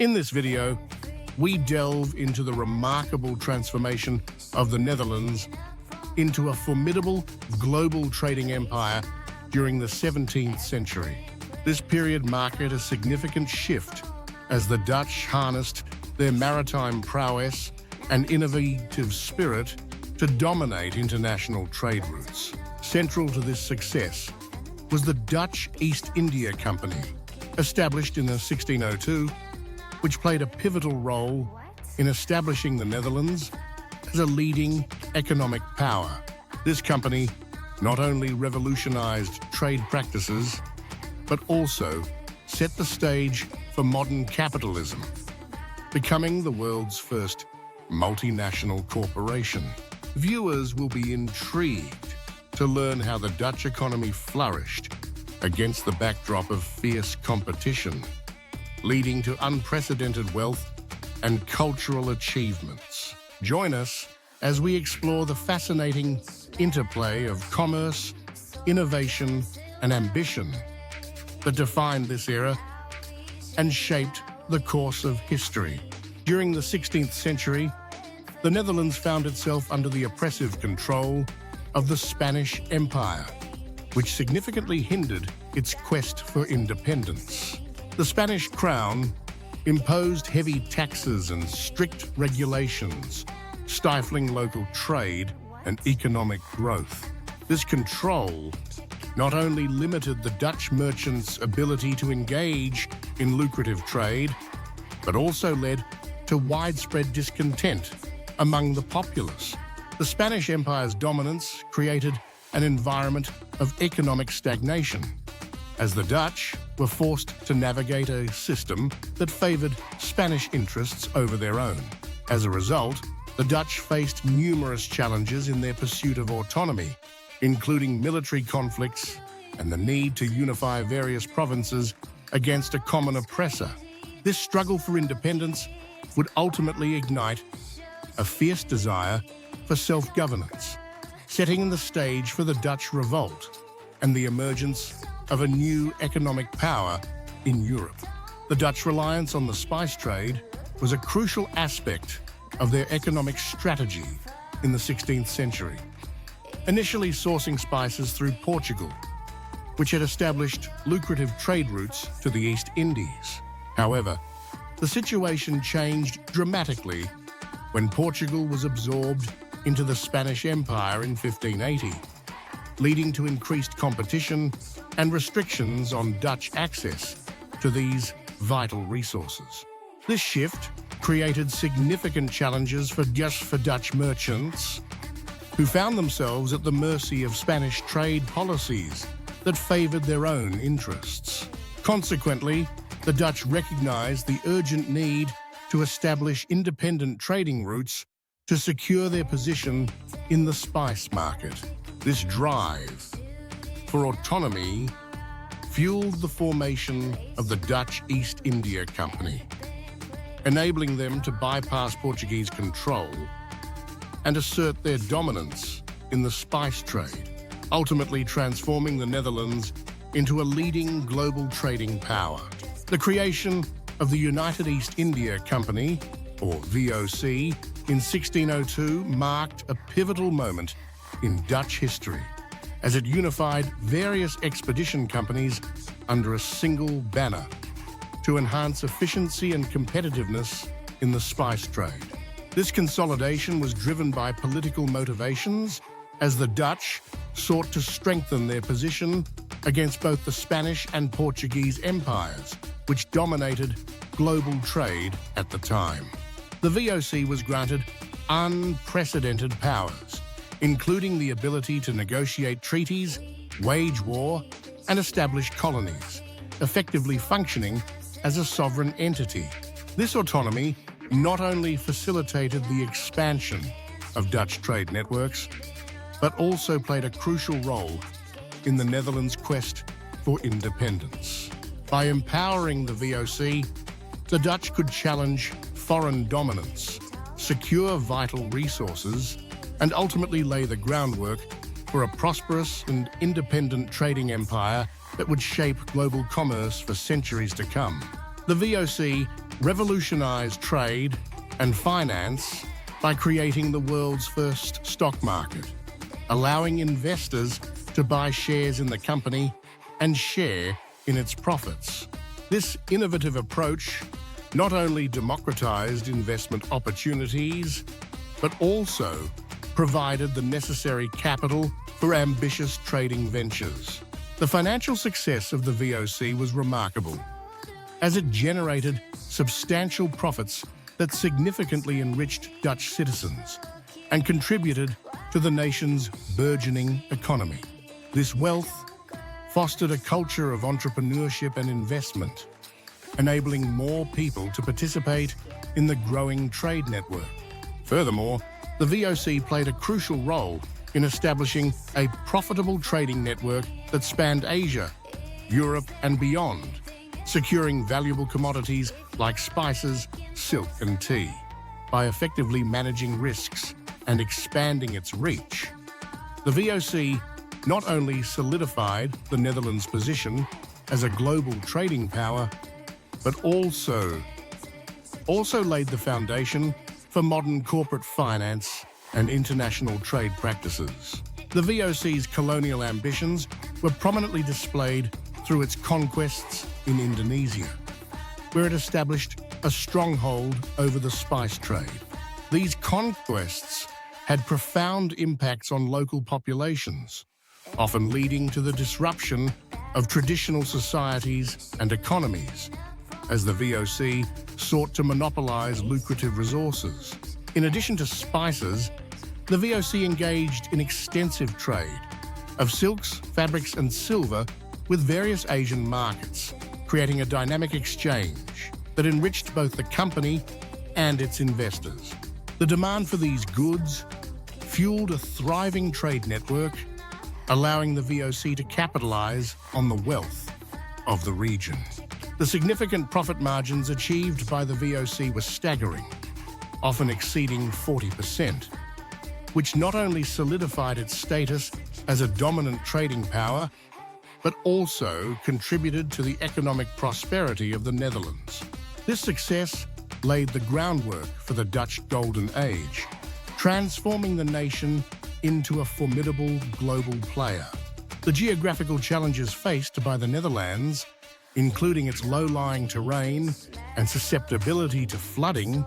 In this video, we delve into the remarkable transformation of the Netherlands into a formidable global trading empire during the 17th century. This period marked a significant shift as the Dutch harnessed their maritime prowess and innovative spirit to dominate international trade routes. Central to this success was the Dutch East India Company, established in 1602, which played a pivotal role in establishing the Netherlands as a leading economic power. This company not only revolutionized trade practices, but also set the stage for modern capitalism, becoming the world's first multinational corporation. Viewers will be intrigued to learn how the Dutch economy flourished against the backdrop of fierce competition, leading to unprecedented wealth and cultural achievements. Join us as we explore the fascinating interplay of commerce, innovation, and ambition that defined this era and shaped the course of history. During the 16th century, the Netherlands found itself under the oppressive control of the Spanish Empire, which significantly hindered its quest for independence. The Spanish crown imposed heavy taxes and strict regulations, stifling local trade and economic growth. This control not only limited the Dutch merchants' ability to engage in lucrative trade, but also led to widespread discontent among the populace. The Spanish Empire's dominance created an environment of economic stagnation, as the Dutch were forced to navigate a system that favored Spanish interests over their own. As a result, the Dutch faced numerous challenges in their pursuit of autonomy, including military conflicts and the need to unify various provinces against a common oppressor. This struggle for independence would ultimately ignite a fierce desire for self-governance, setting the stage for the Dutch revolt and the emergence of a new economic power in Europe. The Dutch reliance on the spice trade was a crucial aspect of their economic strategy in the 16th century, initially sourcing spices through Portugal, which had established lucrative trade routes to the East Indies. However, the situation changed dramatically when Portugal was absorbed into the Spanish Empire in 1580, leading to increased competition and restrictions on Dutch access to these vital resources. This shift created significant challenges for Dutch merchants, who found themselves at the mercy of Spanish trade policies that favored their own interests. Consequently, the Dutch recognized the urgent need to establish independent trading routes to secure their position in the spice market. This drive for autonomy fueled the formation of the Dutch East India Company, enabling them to bypass Portuguese control and assert their dominance in the spice trade, ultimately transforming the Netherlands into a leading global trading power. The creation of the United East India Company, or VOC, in 1602 marked a pivotal moment in Dutch history, as it unified various expedition companies under a single banner to enhance efficiency and competitiveness in the spice trade. This consolidation was driven by political motivations, as the Dutch sought to strengthen their position against both the Spanish and Portuguese empires, which dominated global trade at the time. The VOC was granted unprecedented powers, including the ability to negotiate treaties, wage war, and establish colonies, effectively functioning as a sovereign entity. This autonomy not only facilitated the expansion of Dutch trade networks, but also played a crucial role in the Netherlands' quest for independence. By empowering the VOC, the Dutch could challenge foreign dominance, secure vital resources, and ultimately lay the groundwork for a prosperous and independent trading empire that would shape global commerce for centuries to come. The VOC revolutionized trade and finance by creating the world's first stock market, allowing investors to buy shares in the company and share in its profits. This innovative approach not only democratized investment opportunities, but also provided the necessary capital for ambitious trading ventures. The financial success of the VOC was remarkable, as it generated substantial profits that significantly enriched Dutch citizens and contributed to the nation's burgeoning economy. This wealth fostered a culture of entrepreneurship and investment, enabling more people to participate in the growing trade network. Furthermore, the VOC played a crucial role in establishing a profitable trading network that spanned Asia, Europe, and beyond, securing valuable commodities like spices, silk, and tea. By effectively managing risks and expanding its reach, the VOC not only solidified the Netherlands' position as a global trading power, but also laid the foundation for modern corporate finance and international trade practices. The VOC's colonial ambitions were prominently displayed through its conquests in Indonesia, where it established a stronghold over the spice trade. These conquests had profound impacts on local populations, often leading to the disruption of traditional societies and economies, as the VOC sought to monopolize lucrative resources. In addition to spices, the VOC engaged in extensive trade of silks, fabrics, and silver with various Asian markets, creating a dynamic exchange that enriched both the company and its investors. The demand for these goods fueled a thriving trade network, allowing the VOC to capitalize on the wealth of the region. The significant profit margins achieved by the VOC were staggering, often exceeding 40%, which not only solidified its status as a dominant trading power, but also contributed to the economic prosperity of the Netherlands. This success laid the groundwork for the Dutch Golden Age, transforming the nation into a formidable global player. The geographical challenges faced by the Netherlands, including its low-lying terrain and susceptibility to flooding,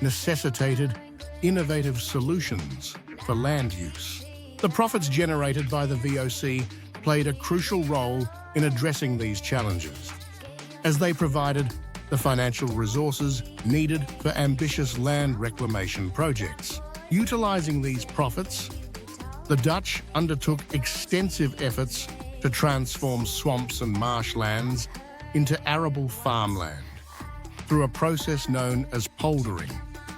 necessitated innovative solutions for land use. The profits generated by the VOC played a crucial role in addressing these challenges, as they provided the financial resources needed for ambitious land reclamation projects. Utilizing these profits, the Dutch undertook extensive efforts to transform swamps and marshlands into arable farmland through a process known as poldering.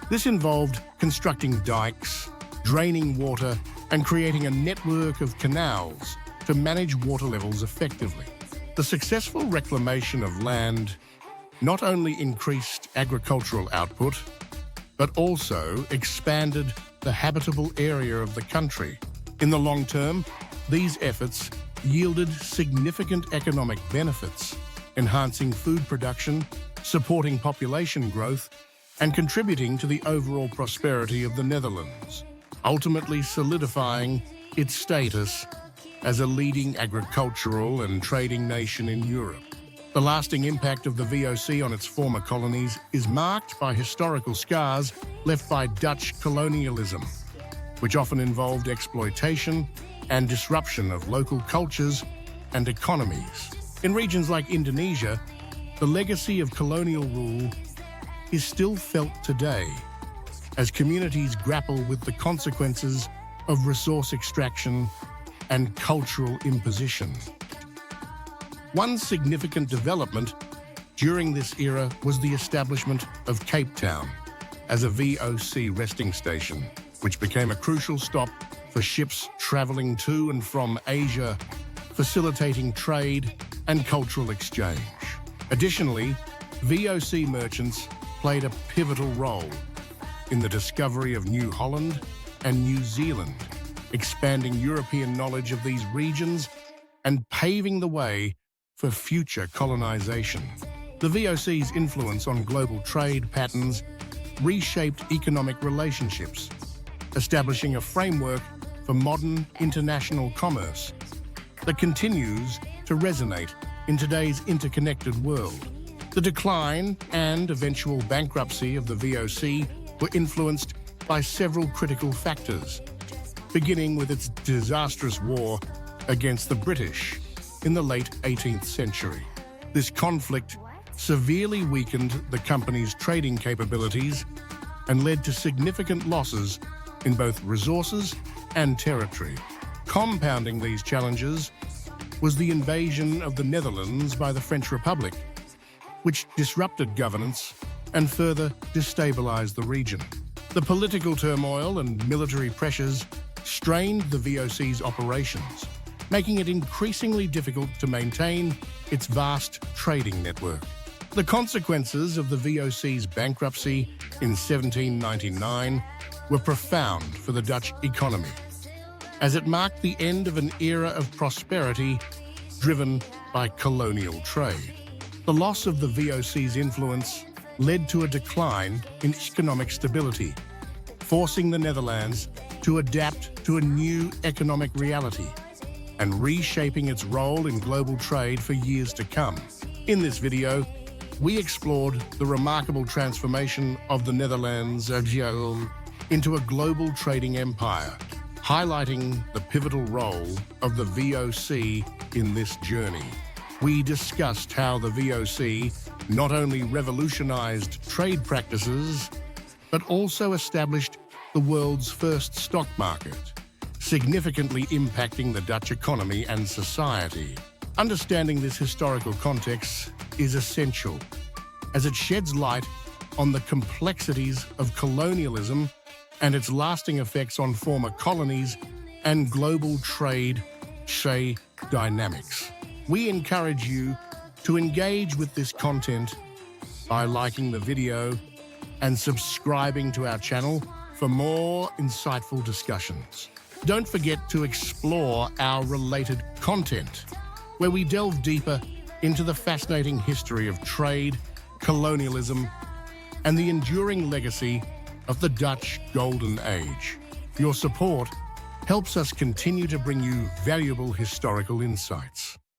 This involved constructing dikes, draining water, and creating a network of canals to manage water levels effectively. The successful reclamation of land not only increased agricultural output, but also expanded the habitable area of the country. In the long term, these efforts yielded significant economic benefits, enhancing food production, supporting population growth, and contributing to the overall prosperity of the Netherlands, ultimately solidifying its status as a leading agricultural and trading nation in Europe. The lasting impact of the VOC on its former colonies is marked by historical scars left by Dutch colonialism, which often involved exploitation and disruption of local cultures and economies. In regions like Indonesia, the legacy of colonial rule is still felt today, as communities grapple with the consequences of resource extraction and cultural imposition. One significant development during this era was the establishment of Cape Town as a VOC resting station, which became a crucial stop for ships traveling to and from Asia, facilitating trade and cultural exchange. Additionally, VOC merchants played a pivotal role in the discovery of New Holland and New Zealand, expanding European knowledge of these regions and paving the way for future colonization. The VOC's influence on global trade patterns reshaped economic relationships, establishing a framework for modern international commerce that continues to resonate in today's interconnected world. The decline and eventual bankruptcy of the VOC were influenced by several critical factors, beginning with its disastrous war against the British in the late 18th century. This conflict severely weakened the company's trading capabilities and led to significant losses in both resources and territory. Compounding these challenges was the invasion of the Netherlands by the French Republic, which disrupted governance and further destabilized the region. The political turmoil and military pressures strained the VOC's operations, making it increasingly difficult to maintain its vast trading network. The consequences of the VOC's bankruptcy in 1799 were profound for the Dutch economy, as it marked the end of an era of prosperity driven by colonial trade. The loss of the VOC's influence led to a decline in economic stability, forcing the Netherlands to adapt to a new economic reality and reshaping its role in global trade for years to come. In this video, we explored the remarkable transformation of the Netherlands into a global trading empire, highlighting the pivotal role of the VOC in this journey. We discussed how the VOC not only revolutionized trade practices, but also established the world's first stock market, significantly impacting the Dutch economy and society. Understanding this historical context is essential, as it sheds light on the complexities of colonialism and its lasting effects on former colonies and global trade dynamics. We encourage you to engage with this content by liking the video and subscribing to our channel for more insightful discussions. Don't forget to explore our related content, where we delve deeper into the fascinating history of trade, colonialism, and the enduring legacy of the Dutch Golden Age. Your support helps us continue to bring you valuable historical insights.